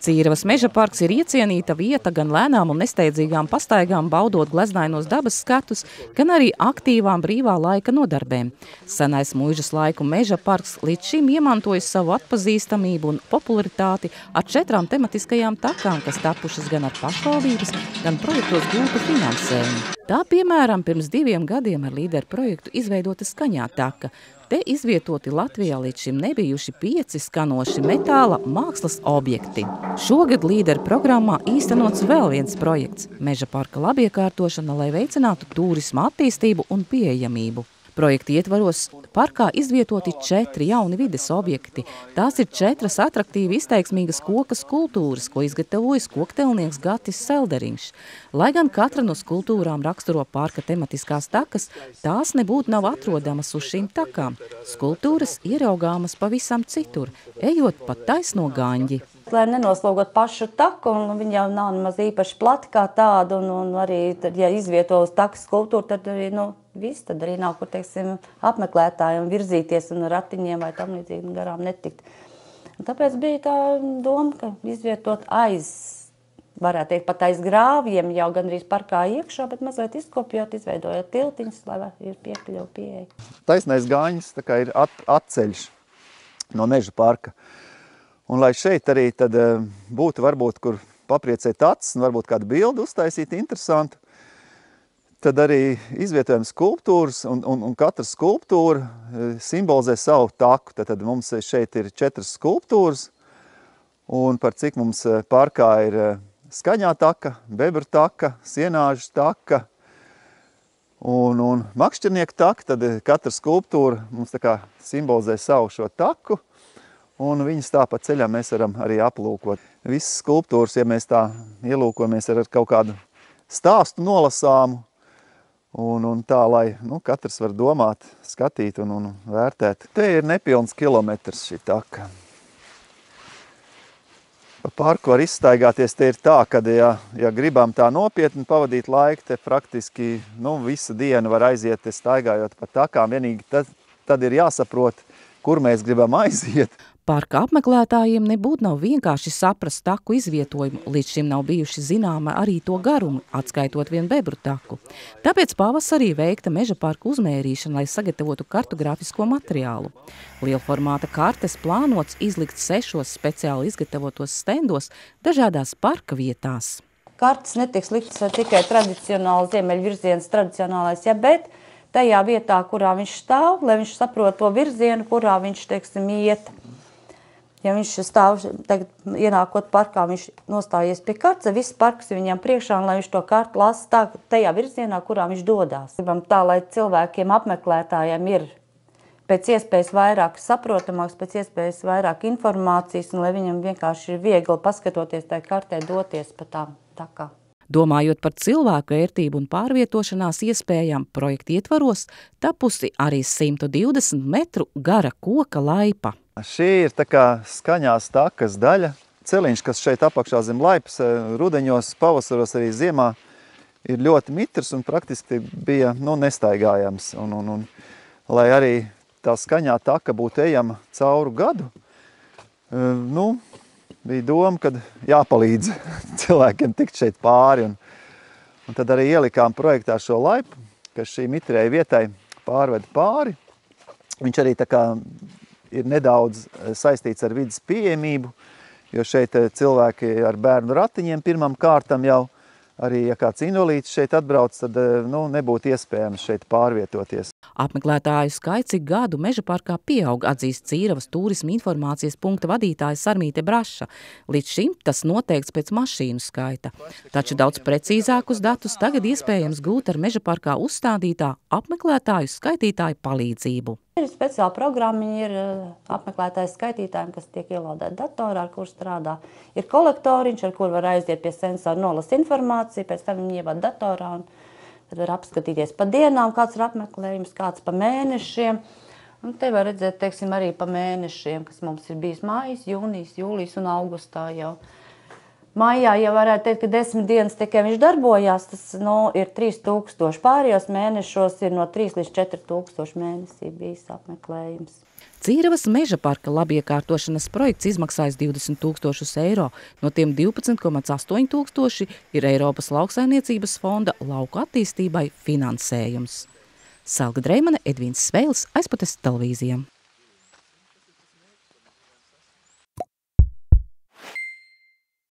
Cīravas meža parks ir iecienīta vieta gan lēnām un nesteidzīgām pastaigām baudot gleznainos dabas skatus, gan arī aktīvām brīvā laika nodarbēm. Senais Muižas laiku meža parks līdz šim iemantojas savu atpazīstamību un popularitāti ar 4 tematiskajām takām, kas tapušas gan ar pašvaldības, gan projektos gūtu finansējumu. Tā, piemēram, pirms 2 gadiem ar līderu projektu izveidota Skaņā taka. Te izvietoti Latvijā līdz šim nebijuši 5 skanoši metāla mākslas objekti. Šogad līderu programmā īstenots vēl viens projekts – meža parka labiekārtošana, lai veicinātu turisma attīstību un pieejamību. Projekta ietvaros parkā izvietoti 4 jauni vides objekti. Tās ir 4 atraktīvi izteiksmīgas koka skulptūras, ko izgatavojas koktelnieks Gatis Selderiņš. Lai gan katra no skulptūrām raksturo parka tematiskās takas, tās nebūtu nav atrodamas uz šīm takām. Skulptūras ieraugāmas pavisam citur, ejot pat taisno Gaņģi. Lai nenoslogot pašu taku, un viņa jau nav nemaz īpaši plati kā tāda, un arī, tad, ja izvieto uz takas skulptūru, tad arī, viss, tad arī nav, kur, teiksim, apmeklētājiem virzīties un ratiņiem vai tam līdzīgi garām netikt. Un tāpēc bija tā doma, ka izvietot varētu teikt, pat aiz grāvjiem, jau gandrīz parkā iekšā, bet mazliet izkopjot, izveidojot tiltiņus, lai ir piekļuvu pieeja. Taisnais Gaņas tā kā ir atceļš no meža parka. Un lai šeit arī tad būtu varbūt, kur papriecēt acis un varbūt kādu bildi uztaisīt interesantu, tad arī izvietojam skulptūras un katra skulptūra simbolizē savu taku. Tad mums šeit ir 4 skulptūras un par cik mums parkā ir Skaņā taka, Bebru taka, Sienāžu taka un Makšķernieku taka, tad katra skulptūra mums tā kā simbolizē savu šo taku. Un viņas tā pa ceļā mēs varam arī aplūkot. Visas skulptūras, ja mēs tā ielūkojamies ar kaut kādu stāstu nolasāmu, un tā, lai katrs var domāt, skatīt un vērtēt. Te ir nepilns kilometrs šī taka. Pa parku var izstaigāties, te ir tā, kad ja gribam tā nopietni pavadīt laiku, te praktiski visu dienu var aiziet te staigājot pa takām. Vienīgi tad ir jāsaprot, kur mēs gribam aiziet. Parka apmeklētājiem nebūtu nav vienkārši saprast taku izvietojumu, līdz šim nav bijuši zināma arī to garumu, atskaitot vien Bebru taku. Tāpēc pavasarī veikta meža parka uzmērīšana, lai sagatavotu kartogrāfisko materiālu. Lielformāta kartes plānots izlikt 6 speciāli izgatavotos stendos dažādās parka vietās. Kartes netiks liktas tikai tradicionāli ziemeļvirziens, tradicionālais, bet tajā vietā, kurā viņš stāv, lai viņš saprot to virzienu, kurā viņš, teiksim, iet. Ja viņš stāv, tagad ienākot parkā, viņš nostājies pie kartes, viss parks ir viņam priekšā, un lai viņš to kartu lasa tajā virzienā, kurā viņš dodās. Gribam tā, lai cilvēkiem, apmeklētājiem ir pēc iespējas vairāk saprotamāks, pēc iespējas vairāk informācijas, un lai viņam vienkārši ir viegli paskatoties tajā kartē doties pa tām takām. Domājot par cilvēku ērtību un pārvietošanās iespējām, projekta ietvaros tapusi arī 120 metru gara koka laipa. Šī ir tā kā Skaņās takas daļa. Celiņš, kas šeit apakšā zem laipas, rudeņos, pavasaros arī ziemā, ir ļoti mitrs un praktiski bija nestaigājams. Un lai arī tā Skaņā taka būtu ejama cauru gadu, bija doma, kad jāpalīdz cilvēkiem tikt šeit pāri. Un tad arī ielikām projektā šo laipu, kas šī mitrēja vietai pārved pāri. Viņš arī tā kā ir nedaudz saistīts ar vidas pieejamību, jo šeit cilvēki ar bērnu ratiņiem pirmam kārtam jau arī, ja kāds invalīds šeit atbrauc, tad nebūtu iespējams šeit pārvietoties. Apmeklētāju skaits ik gadu meža parkā pieaug, atzīst Cīravas turisma informācijas punkta vadītāja Sarmīte Braša. Līdz šim tas noteikts pēc mašīnu skaita. Taču daudz precīzākus datus tagad iespējams gūt ar meža parkā uzstādītā apmeklētāju skaitītāju palīdzību. Ir speciāla programmiņa, ir apmeklētāju skaitītājiem, kas tiek ielādēti datorā, ar kur strādā. Ir kolektoriņš, ar kur var aiziet pie sensora, nolasa informāciju, pēc tam viņi ievad datorā un tad var apskatīties pa dienām, kāds ir apmeklējums, kāds pa mēnešiem. Un te var redzēt, teiksim, arī pa mēnešiem, kas mums ir bijis mājas, jūnijas, jūlijas un augustā jau. Maijā jau varētu teikt, ka 10 dienas tikai viņš darbojās, tas ir 3000. Pārējos mēnešos ir no 3 līdz 4000 mēnesī bijis apmeklējums. Cīravas meža parka labiekārtošanas projekts izmaksājas 20 000 eiro, no tiem 12,8 tūkstoši ir Eiropas lauksaimniecības fonda lauku attīstībai finansējums. Salga Dreimane, Edvīns Sveilis, Aizputes televīzijam.